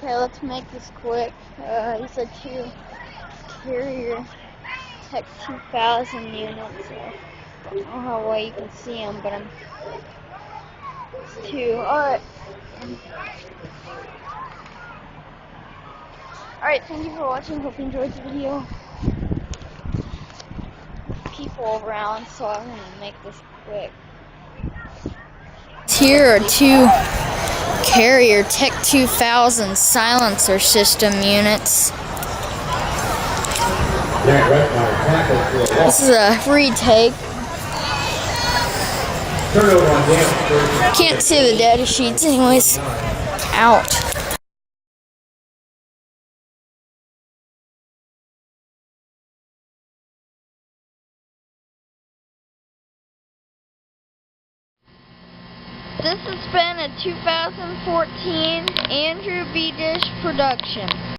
Okay, let's make this quick. These are two carrier Tech2000 units. I don't know how well you can see them, but it's two. Alright. Alright, thank you for watching. Hope you enjoyed the video. People around, so I'm going to make this quick. Here are two carrier Tech2000 silencer system units. This is a retake. Can't see the data sheets anyways. Out. This has been a 2014 Andrew B. Dish production.